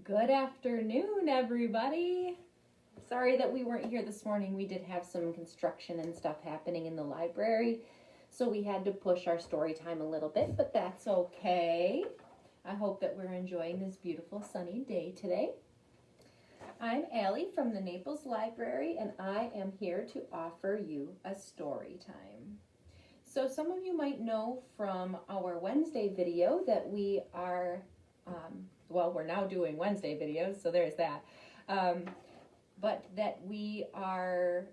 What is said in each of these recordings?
Good afternoon, everybody. Sorry that we weren't here this morning. We did have some construction and stuff happening in the library, so we had to push our story time a little bit, but that's okay. I hope that we're enjoying this beautiful sunny day today. I'm Allie from the Naples Library, and I am here to offer you a story time. So some of you might know from our Wednesday video that we are we're now doing Wednesday videos, so there's that. But that we are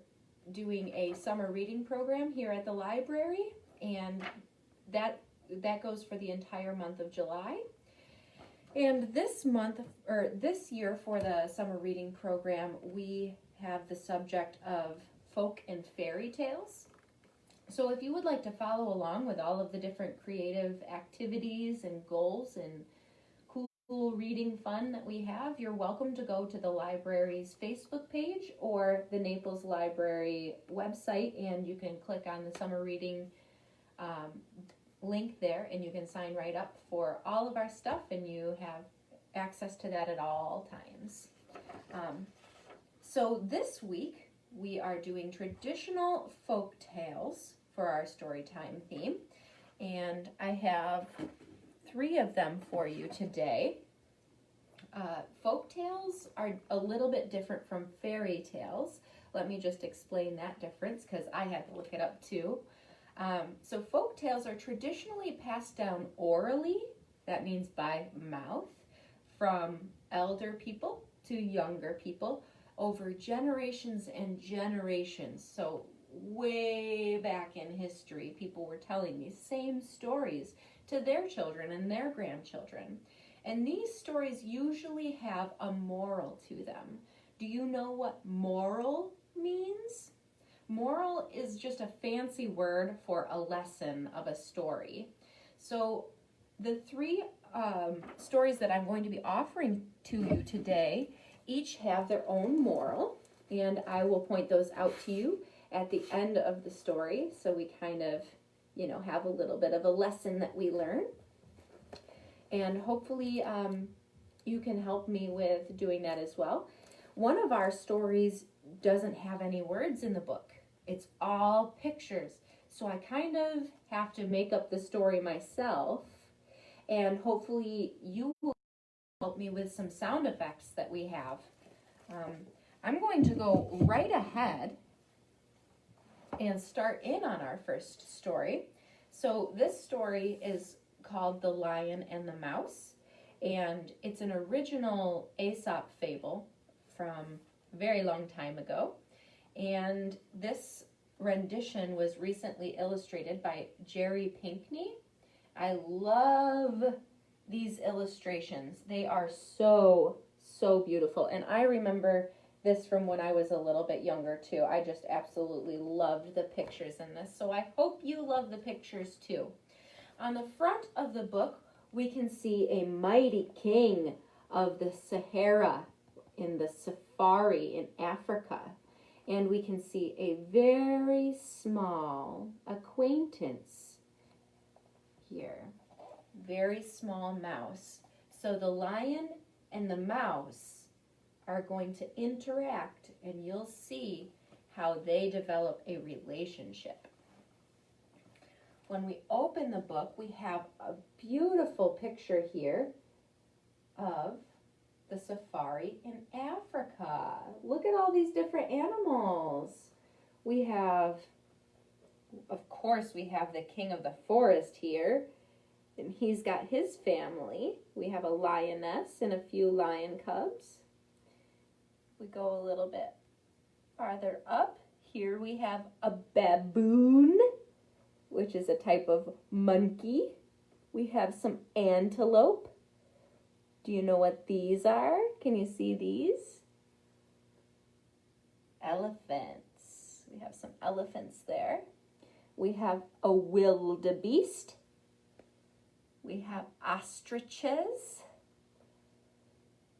doing a summer reading program here at the library, and that goes for the entire month of July. And this year for the summer reading program, we have the subject of folk and fairy tales. So if you would like to follow along with all of the different creative activities and goals and cool reading fun that we have, you're welcome to go to the library's Facebook page or the Naples Library website, and you can click on the summer reading link there, and you can sign right up for all of our stuff, and you have access to that at all times. So this week we are doing traditional folk tales for our storytime theme, and I have 3 of them for you today. Folk tales are a little bit different from fairy tales. Let me just explain that difference because I had to look it up too. So folk tales are traditionally passed down orally, that means by mouth, from elder people to younger people over generations and generations. So way back in history, people were telling these same stories to their children and their grandchildren. And these stories usually have a moral to them. Do you know what moral means? Moral is just a fancy word for a lesson of a story. So the 3 stories that I'm going to be offering to you today each have their own moral, and I will point those out to you at the end of the story, so we kind of, have a little bit of a lesson that we learn. And hopefully you can help me with doing that as well. One of our stories doesn't have any words in the book. It's all pictures. So I kind of have to make up the story myself, and hopefully you will help me with some sound effects that we have. I'm going to go right ahead and start in on our first story. So this story is called The Lion and the Mouse, and it's an original Aesop fable from a very long time ago, and this rendition was recently illustrated by Jerry Pinkney. I love these illustrations. They are so beautiful, and I remember this from when I was a little bit younger too. I just absolutely loved the pictures in this, so I hope you love the pictures too. On the front of the book, we can see a mighty king of the Sahara in the safari in Africa. And we can see a very small acquaintance here. Very small mouse. So the lion and the mouse are going to interact, and you'll see how they develop a relationship. When we open the book, we have a beautiful picture here of the safari in Africa. Look at all these different animals. We have, of course, we have the king of the forest here, and he's got his family. We have a lioness and a few lion cubs. We go a little bit farther up. Here we have a baboon, which is a type of monkey. We have some antelope. Do you know what these are? Can you see these? Elephants. We have some elephants there. We have a wildebeest. We have ostriches.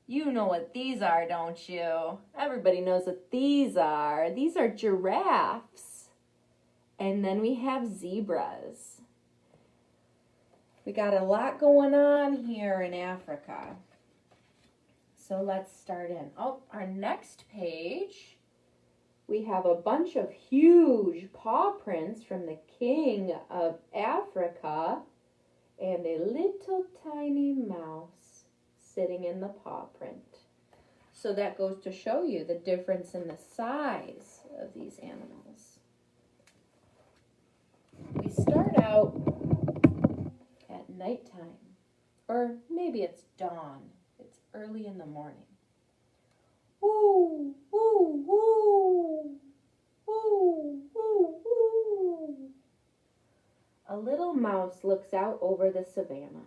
You know what these are, don't you? Everybody knows what these are. These are giraffes. And then we have zebras. We got a lot going on here in Africa. So let's start in. Oh, our next page, we have a bunch of huge paw prints from the king of Africa and a little tiny mouse sitting in the paw print. So that goes to show you the difference in the size of these animals. We start out at nighttime, or maybe it's dawn. It's early in the morning. Woo, woo, woo, woo, woo, woo. A little mouse looks out over the savannah,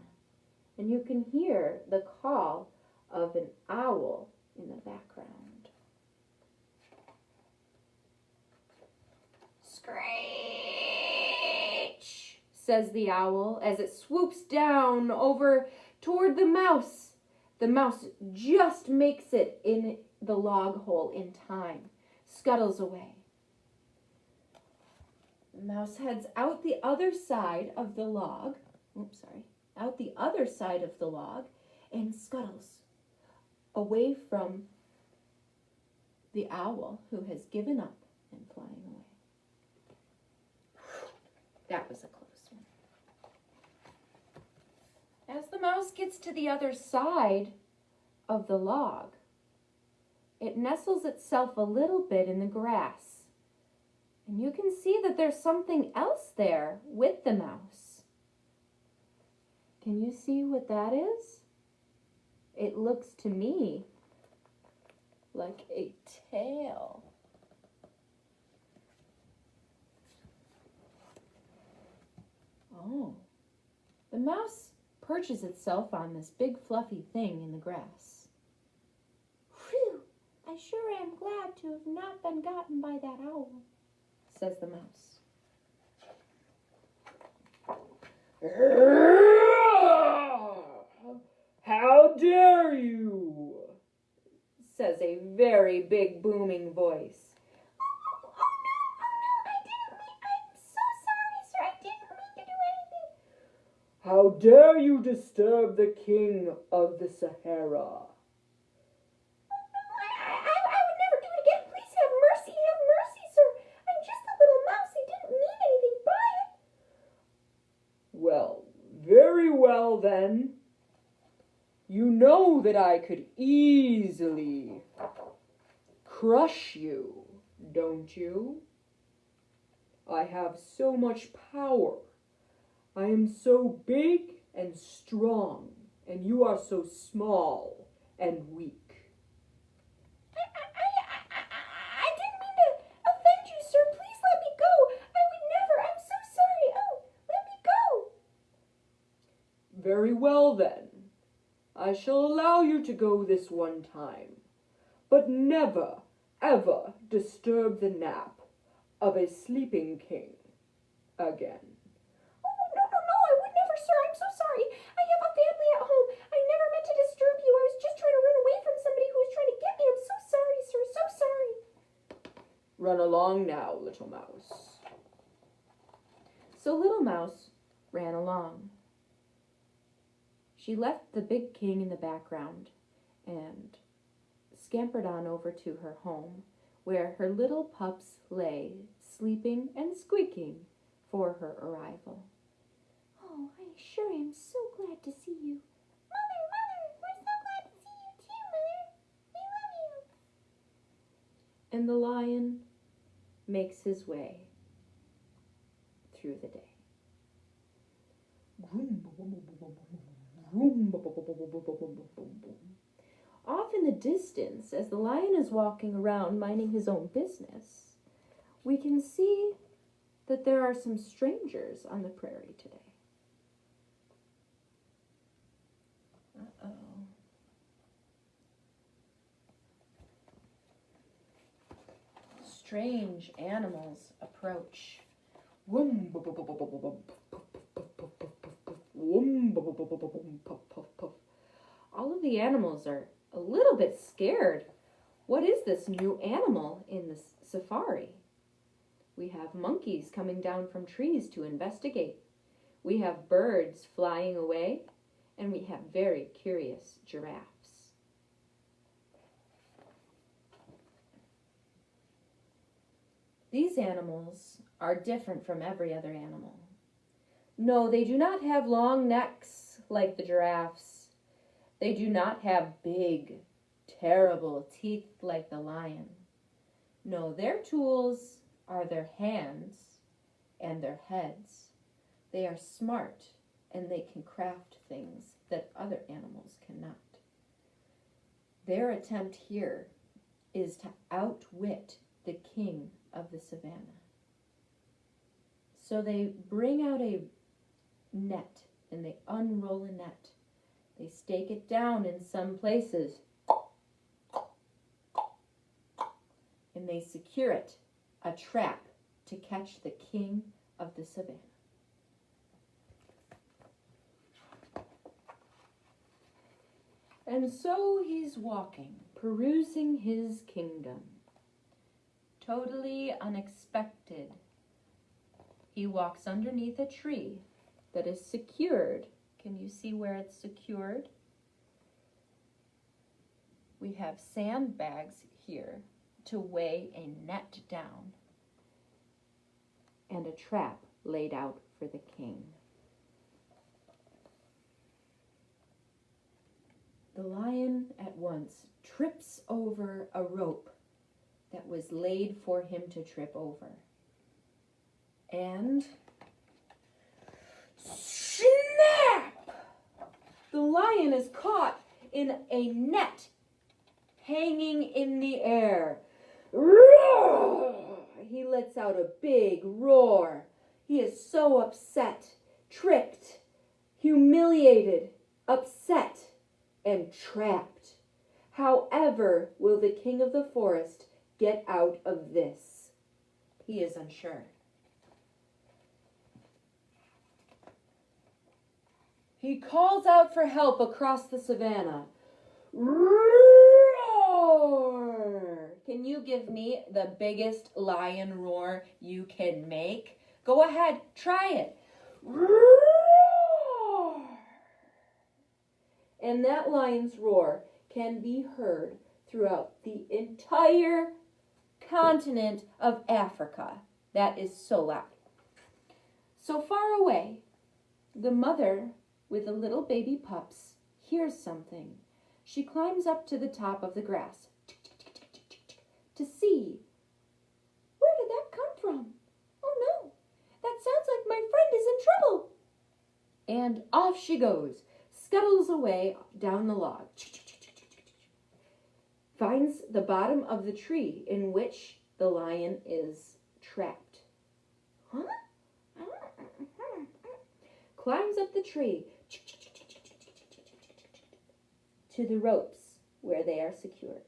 and you can hear the call of an owl in the background. Screech, says the owl as it swoops down over toward the mouse. The mouse just makes it in the log hole in time, scuttles away. The mouse heads out the other side of the log, out the other side of the log and scuttles away from the owl who has given up and flying away. That was a close one. As the mouse gets to the other side of the log, it nestles itself a little bit in the grass. And you can see that there's something else there with the mouse. Can you see what that is? It looks to me like a tail. Oh, the mouse perches itself on this big fluffy thing in the grass. Phew, I sure am glad to have not been gotten by that owl, says the mouse. How dare you, says a very big booming voice. Oh, no, I didn't mean, I'm so sorry, sir, I didn't mean to do anything. How dare you disturb the king of the Sahara? I would never do it again. Please have mercy, sir. I'm just a little mouse. I didn't mean anything by it. Well, very well then. You know that I could easily crush you, don't you? I have so much power. I am so big and strong, and you are so small and weak. I didn't mean to offend you, sir. Please let me go. I would never. I'm so sorry. Oh, let me go. Very well, then. I shall allow you to go this one time, but never, ever disturb the nap of a sleeping king again. Oh, no, I would never, sir. I'm so sorry. I have a family at home. I never meant to disturb you. I was just trying to run away from somebody who was trying to get me. I'm so sorry, sir. So sorry. Run along now, little mouse. So little mouse ran along. She left the big king in the background and scampered on over to her home, where her little pups lay, sleeping and squeaking for her arrival. Oh, I sure am so glad to see you. Mother, we're so glad to see you too, Mother. We love you. And the lion makes his way through the day. Off in the distance, as the lion is walking around minding his own business, we can see that there are some strangers on the prairie today. Uh-oh. Strange animals approach. All of the animals are a little bit scared. What is this new animal in the safari? We have monkeys coming down from trees to investigate. We have birds flying away, and we have very curious giraffes. These animals are different from every other animal. No, they do not have long necks like the giraffes. They do not have big, terrible teeth like the lion. No, their tools are their hands and their heads. They are smart and they can craft things that other animals cannot. Their attempt here is to outwit the king of the savannah. So they bring out a net and they unroll a net. They stake it down in some places and they secure it, a trap to catch the king of the savannah. And so he's walking, perusing his kingdom. Totally unexpected. He walks underneath a tree that is secured. Can you see where it's secured? We have sandbags here to weigh a net down and a trap laid out for the king. The lion at once trips over a rope that was laid for him to trip over. And snap! The lion is caught in a net hanging in the air. Roar! He lets out a big roar. He is so upset, tricked, humiliated, upset, and trapped. However will the king of the forest get out of this? He is unsure. He calls out for help across the savannah. Roar! Can you give me the biggest lion roar you can make? Go ahead, try it. Roar! And that lion's roar can be heard throughout the entire continent of Africa. That is so loud. So far away, the mother with the little baby pups hears something. She climbs up to the top of the grass to see. Where did that come from? Oh no, that sounds like my friend is in trouble. And off she goes, scuttles away down the log, finds the bottom of the tree in which the lion is trapped. Huh? Climbs up the tree to the ropes where they are secured.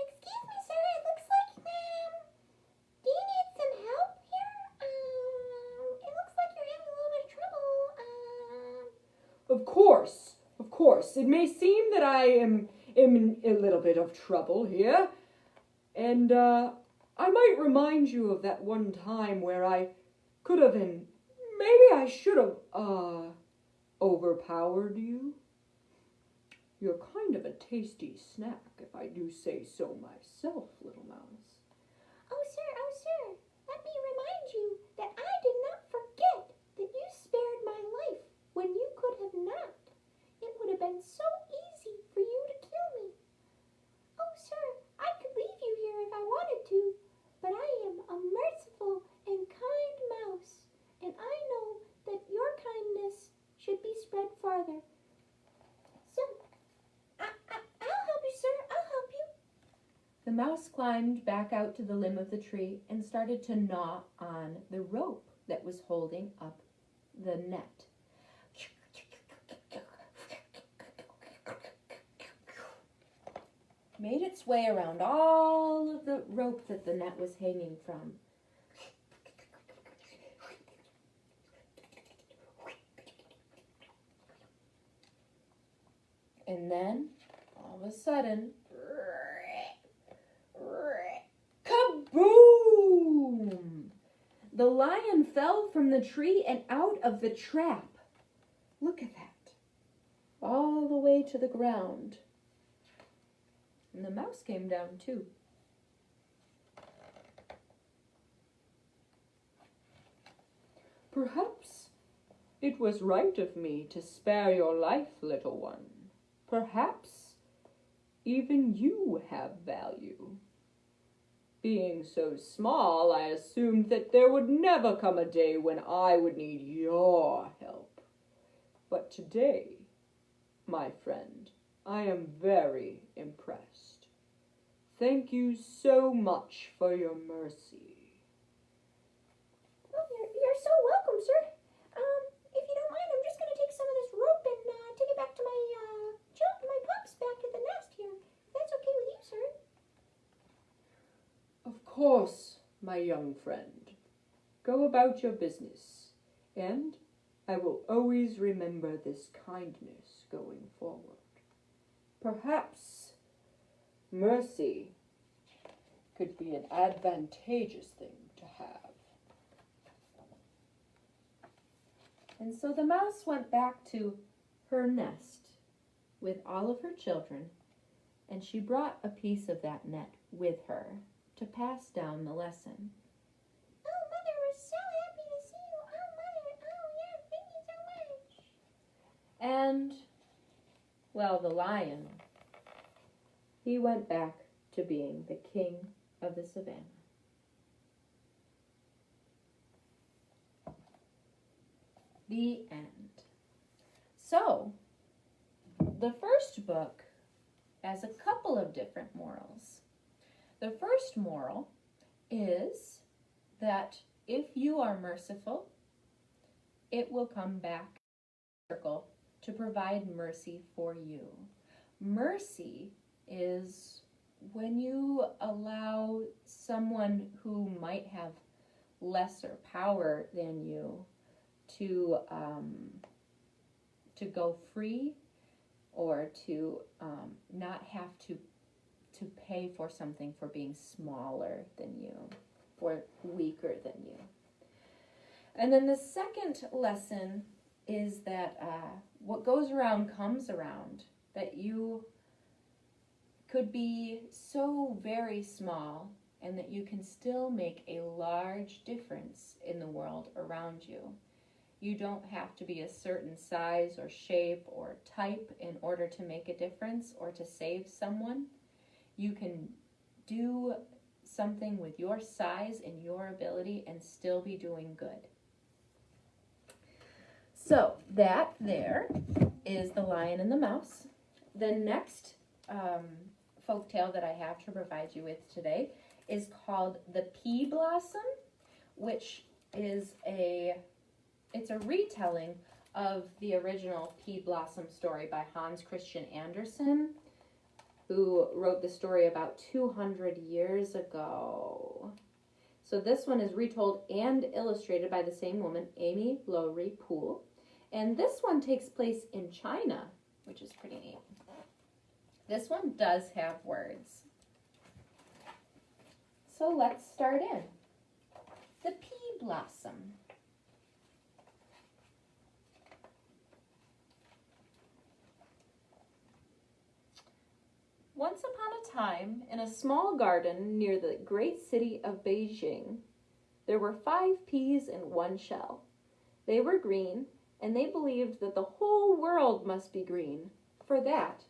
Excuse me, sir. It looks like, do you need some help here? It looks like you're having a little bit of trouble. Of course. It may seem that I am in a little bit of trouble here. And I might remind you of that one time where I could have, and maybe I should have, overpowered you. You're kind of a tasty snack, if I do say so myself, little mouse. Oh, sir. Let me remind you that I did not forget that you spared my life when you could have not. It would have been so easy for you to kill me. Oh, sir, I could leave you here if I wanted to, but I am a merciful and kind mouse, and I know that your kindness should be spread farther. So, I'll help you, sir. I'll help you. The mouse climbed back out to the limb of the tree and started to gnaw on the rope that was holding up the net. Made its way around all of the rope that the net was hanging from. And then, all of a sudden, kaboom! The lion fell from the tree and out of the trap. Look at that. all the way to the ground. And the mouse came down too. Perhaps it was right of me to spare your life, little one. Perhaps even you have value. Being so small, I assumed that there would never come a day when I would need your help. But today, my friend, I am very impressed. Thank you so much for your mercy. Oh, you're so welcome, sir. If you don't mind, I'm just going to take some of this rope and take it back to my pups back to the nest here. If that's okay with you, sir. Of course, my young friend. Go about your business, and I will always remember this kindness going forward. Perhaps mercy could be an advantageous thing to have. And so the mouse went back to her nest with all of her children, and she brought a piece of that net with her to pass down the lesson. Oh, Mother, we're so happy to see you. Oh, Mother. Oh, yeah, thank you so much. And, well, the lion, he went back to being the king of the savannah. The end. So, the first book has a couple of different morals. The first moral is that if you are merciful, it will come back circle to provide mercy for you. Mercy is when you allow someone who might have lesser power than you to go free, or to not have to pay for something for being smaller than you, or weaker than you. And then the second lesson is that what goes around comes around, that you could be so very small and that you can still make a large difference in the world around you. You don't have to be a certain size or shape or type in order to make a difference or to save someone. You can do something with your size and your ability and still be doing good. So that there is The Lion and the Mouse. The next folktale that I have to provide you with today is called The Pea Blossom, which is it's a retelling of the original Pea Blossom story by Hans Christian Andersen, who wrote the story about 200 years ago. So this one is retold and illustrated by the same woman, Amy Lowry Poole. And this one takes place in China, which is pretty neat. This one does have words. So let's start in. The Pea Blossom. Once upon a time, in a small garden near the great city of Beijing, there were 5 peas in one shell. They were green, and they believed that the whole world must be green, for that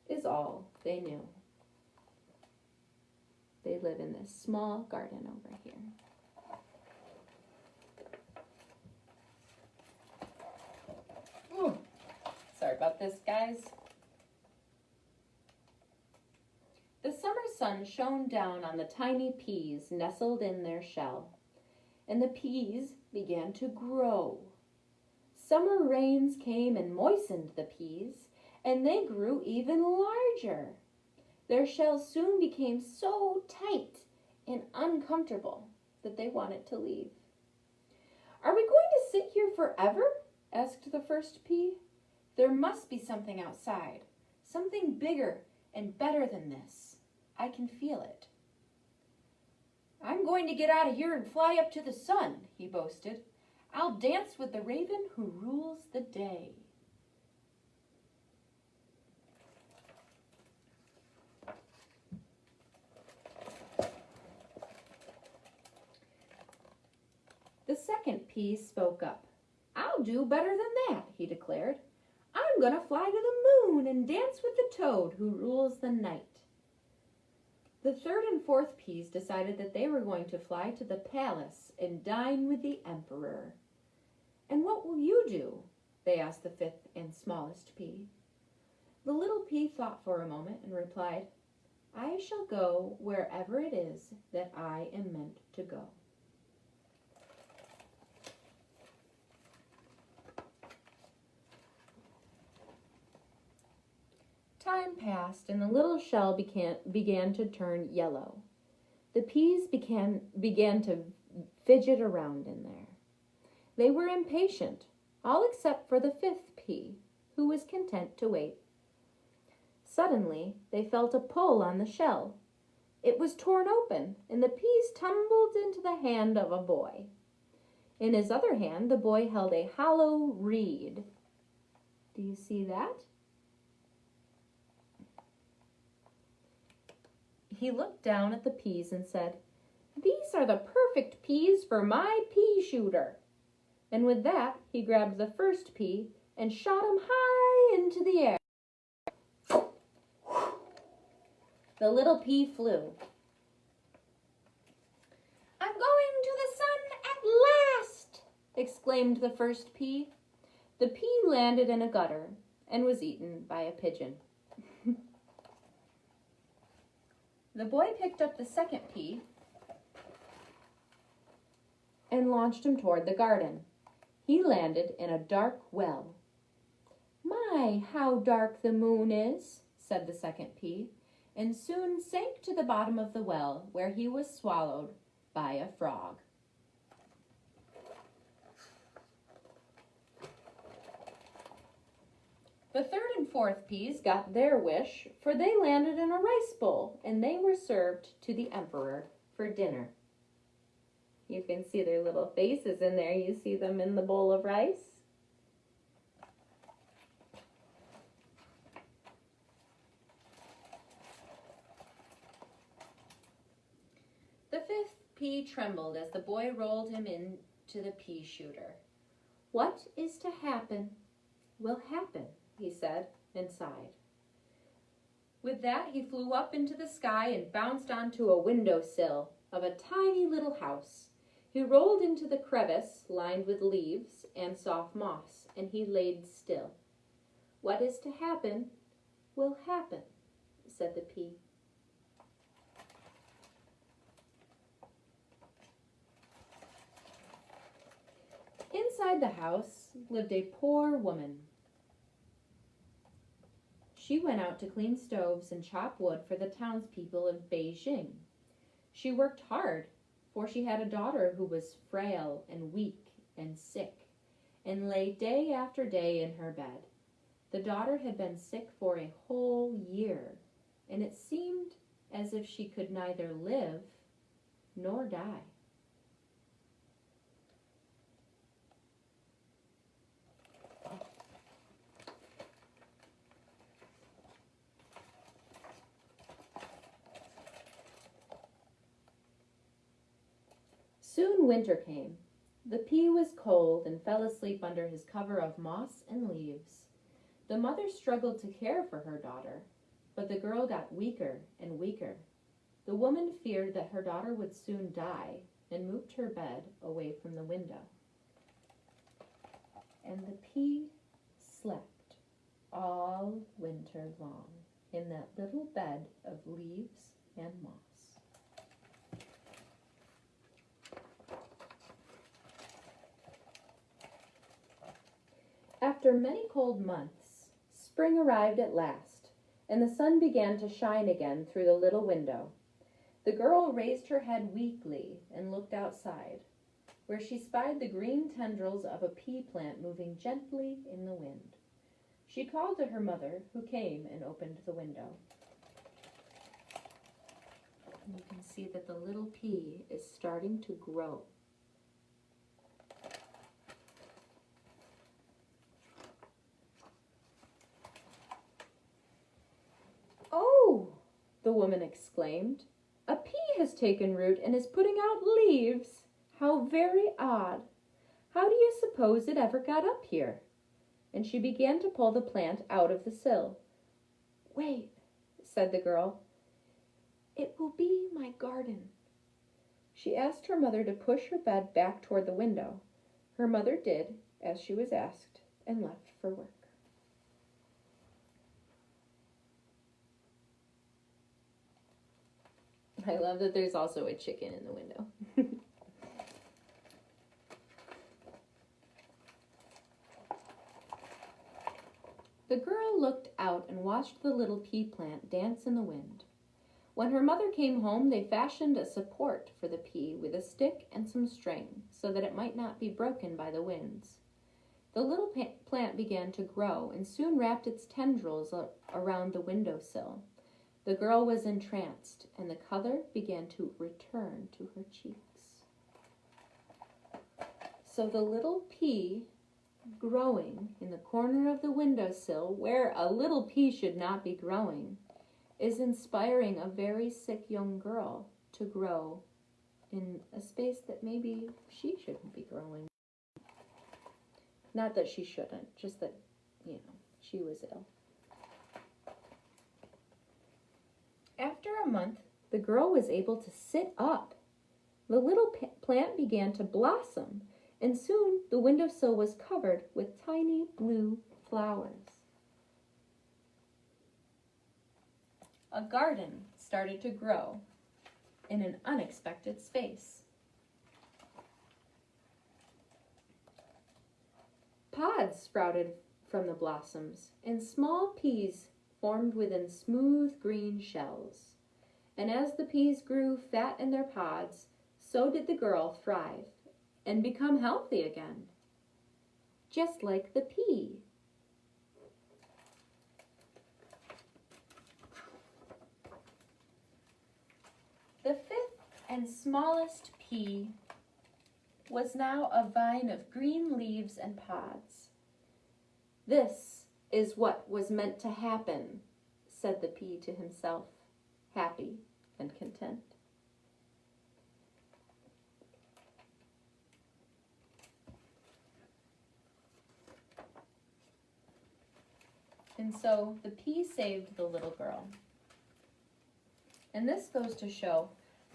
is all they knew. They live in this small garden over here. Sorry about this, guys. The summer sun shone down on the tiny peas nestled in their shell, and the peas began to grow. Summer rains came and moistened the peas, and they grew even larger. Their shells soon became so tight and uncomfortable that they wanted to leave. "Are we going to sit here forever?" asked the first pea. "There must be something outside, something bigger and better than this. I can feel it." "I'm going to get out of here and fly up to the sun," he boasted. "I'll dance with the raven who rules the day." The second pea spoke up. "I'll do better than that," he declared. "I'm going to fly to the moon and dance with the toad who rules the night." The third and fourth peas decided that they were going to fly to the palace and dine with the emperor. "And what will you do?" they asked the fifth and smallest pea. The little pea thought for a moment and replied, "I shall go wherever it is that I am meant to go." Time passed, and the little shell began to turn yellow. The peas began to fidget around in there. They were impatient, all except for the fifth pea, who was content to wait. Suddenly, they felt a pull on the shell. It was torn open, and the peas tumbled into the hand of a boy. In his other hand, the boy held a hollow reed. Do you see that? He looked down at the peas and said, "These are the perfect peas for my pea shooter." And with that, he grabbed the first pea and shot him high into the air. The little pea flew. "I'm going to the sun at last!" exclaimed the first pea. The pea landed in a gutter and was eaten by a pigeon. The boy picked up the second pea and launched him toward the garden. He landed in a dark well. "My, how dark the moon is," said the second pea, and soon sank to the bottom of the well, where he was swallowed by a frog. The third and fourth peas got their wish, for they landed in a rice bowl, and they were served to the emperor for dinner. You can see their little faces in there. You see them in the bowl of rice. The fifth pea trembled as the boy rolled him into the pea shooter. "What is to happen will happen," he said, and sighed. With that, he flew up into the sky and bounced onto a windowsill of a tiny little house. He rolled into the crevice lined with leaves and soft moss, and he laid still. "What is to happen will happen," said the pea. Inside the house lived a poor woman. She went out to clean stoves and chop wood for the townspeople of Beijing. She worked hard, for she had a daughter who was frail and weak and sick, and lay day after day in her bed. The daughter had been sick for a whole year, and it seemed as if she could neither live nor die. Soon winter came. The pea was cold and fell asleep under his cover of moss and leaves. The mother struggled to care for her daughter, but the girl got weaker and weaker. The woman feared that her daughter would soon die and moved her bed away from the window. And the pea slept all winter long in that little bed of leaves and moss. After many cold months, spring arrived at last, and the sun began to shine again through the little window. The girl raised her head weakly and looked outside, where she spied the green tendrils of a pea plant moving gently in the wind. She called to her mother, who came and opened the window. And you can see that the little pea is starting to grow. "Oh," the woman exclaimed, "a pea has taken root and is putting out leaves. How very odd. How do you suppose it ever got up here?" And she began to pull the plant out of the sill. "Wait," said the girl. "It will be my garden." She asked her mother to push her bed back toward the window. Her mother did as she was asked and left for work. I love that there's also a chicken in the window. The girl looked out and watched the little pea plant dance in the wind. When her mother came home, they fashioned a support for the pea with a stick and some string so that it might not be broken by the winds. The little plant began to grow and soon wrapped its tendrils around the windowsill. The girl was entranced, and the color began to return to her cheeks. So the little pea growing in the corner of the windowsill, where a little pea should not be growing, is inspiring a very sick young girl to grow in a space that maybe she shouldn't be growing. Not that she shouldn't, just that, she was ill. After a month, the girl was able to sit up. The little plant began to blossom, and soon the windowsill was covered with tiny blue flowers. A garden started to grow in an unexpected space. Pods sprouted from the blossoms, and small peas formed within smooth green shells. And as the peas grew fat in their pods, so did the girl thrive and become healthy again, just like the pea. The fifth and smallest pea was now a vine of green leaves and pods. "This is what was meant to happen," said the pea to himself, happy and content. And so the pea saved the little girl. And this goes to show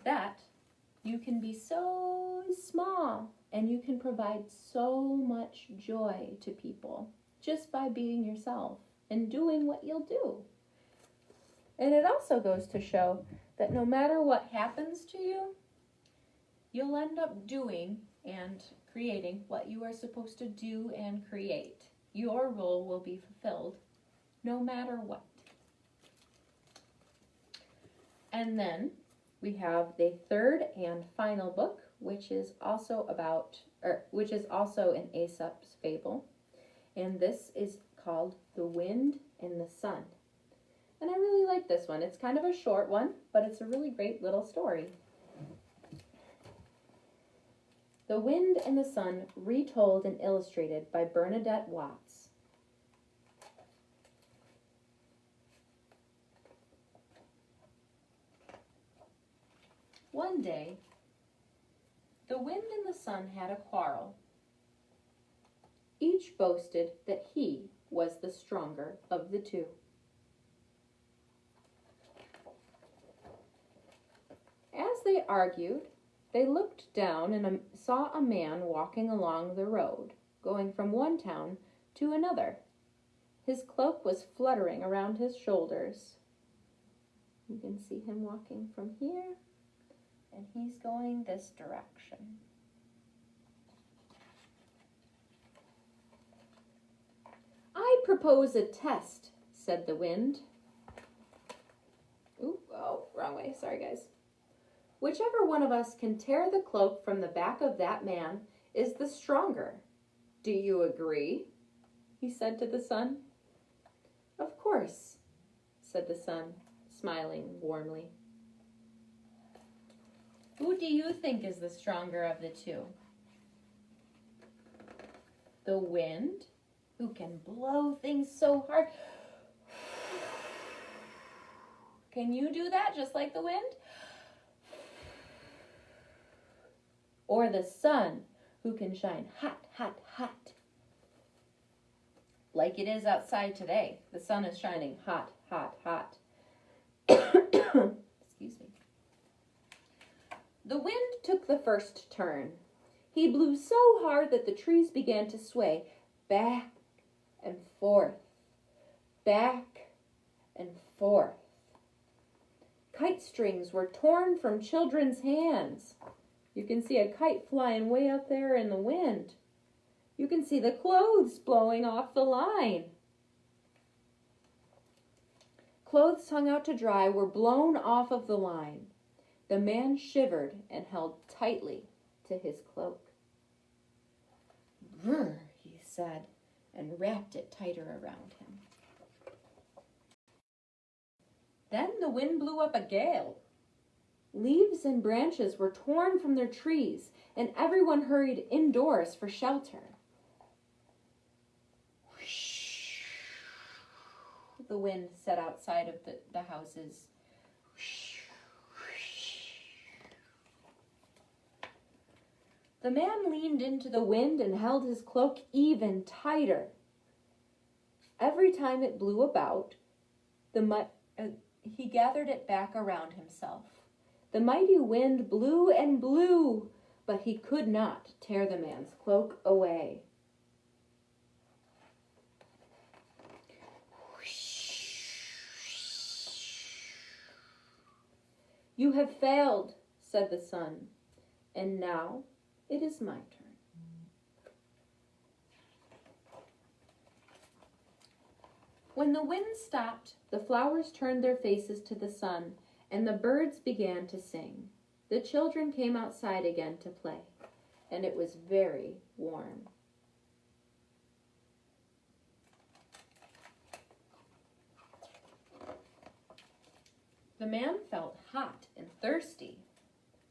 that you can be so small and you can provide so much joy to people just by being yourself and doing what you'll do. And it also goes to show that no matter what happens to you, you'll end up doing and creating what you are supposed to do and create. Your role will be fulfilled no matter what. And then we have the third and final book, which is also an Aesop's fable. And this is called The Wind and the Sun. And I really like this one. It's kind of a short one, but it's a really great little story. The Wind and the Sun, retold and illustrated by Bernadette Watts. One day, the wind and the sun had a quarrel. Each boasted that he was the stronger of the two. As they argued, they looked down and saw a man walking along the road, going from one town to another. His cloak was fluttering around his shoulders. You can see him walking from here, and he's going this direction. "I propose a test," said the wind. Wrong way. Sorry, guys. "Whichever one of us can tear the cloak from the back of that man is the stronger. Do you agree?" he said to the sun. "Of course," said the sun, smiling warmly. "Who do you think is the stronger of the two?" "The wind, who can blow things so hard." Can you do that just like the wind? or the sun who can shine hot, hot, hot. Like it is outside today. The sun is shining hot, hot, hot. Excuse me. The wind took the first turn. He blew so hard that the trees began to sway back and forth, back and forth. Kite strings were torn from children's hands. You can see a kite flying way up there in the wind. You can see the clothes blowing off the line. Clothes hung out to dry were blown off of the line. The man shivered and held tightly to his cloak. "Brr," he said, and wrapped it tighter around him. Then the wind blew up a gale. Leaves and branches were torn from their trees, and everyone hurried indoors for shelter. The wind set outside of the houses. The man leaned into the wind and held his cloak even tighter. Every time it blew about, he gathered it back around himself. The mighty wind blew and blew, but he could not tear the man's cloak away. "You have failed," said the sun, "and now it is my turn." When the wind stopped, the flowers turned their faces to the sun, and the birds began to sing. The children came outside again to play, and it was very warm. The man felt hot and thirsty.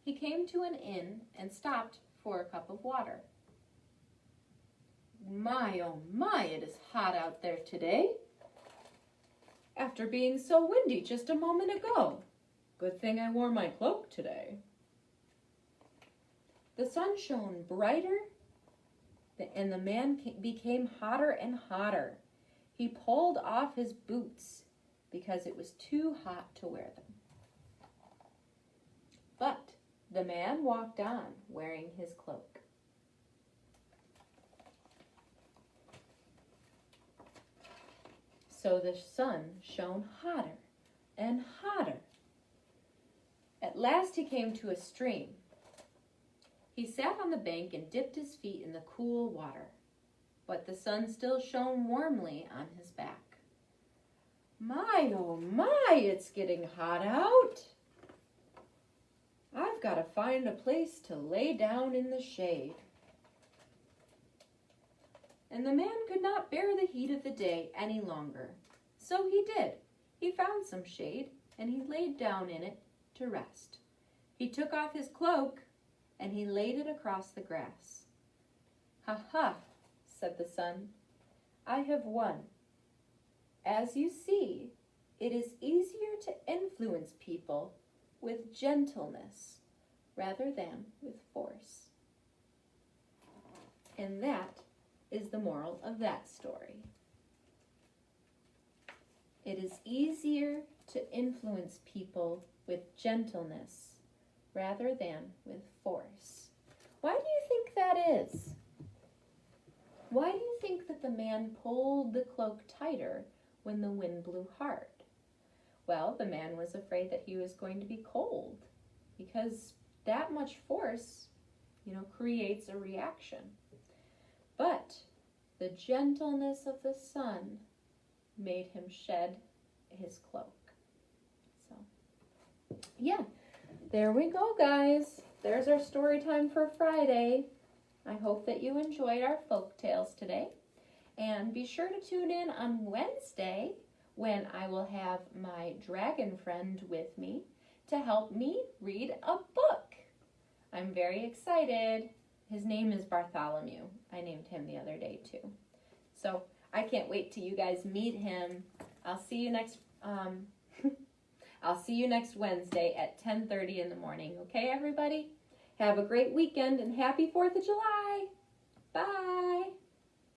He came to an inn and stopped for a cup of water. "My, oh my, it is hot out there today. After being so windy just a moment ago. Good thing I wore my cloak today." The sun shone brighter, and the man became hotter and hotter. He pulled off his boots because it was too hot to wear them. But the man walked on wearing his cloak. So the sun shone hotter and hotter. At last he came to a stream. He sat on the bank and dipped his feet in the cool water, but the sun still shone warmly on his back. "My, oh my, it's getting hot out. I've got to find a place to lay down in the shade." And the man could not bear the heat of the day any longer. So he did. He found some shade, and he laid down in it to rest. He took off his cloak, and he laid it across the grass. "Ha ha," said the sun, "I have won. As you see, it is easier to influence people with gentleness rather than with force." And that is the moral of that story. It is easier to influence people with gentleness rather than with force. Why do you think that is? Why do you think that the man pulled the cloak tighter when the wind blew hard? Well, the man was afraid that he was going to be cold, because that much force, creates a reaction. But the gentleness of the sun made him shed his cloak. So, yeah, there we go, guys. There's our story time for Friday. I hope that you enjoyed our folk tales today. And be sure to tune in on Wednesday when I will have my dragon friend with me to help me read a book. I'm very excited. His name is Bartholomew. I named him the other day too. So I can't wait till you guys meet him. I'll see you next Wednesday at 10:30 in the morning. Okay, everybody? Have a great weekend and happy 4th of July. Bye.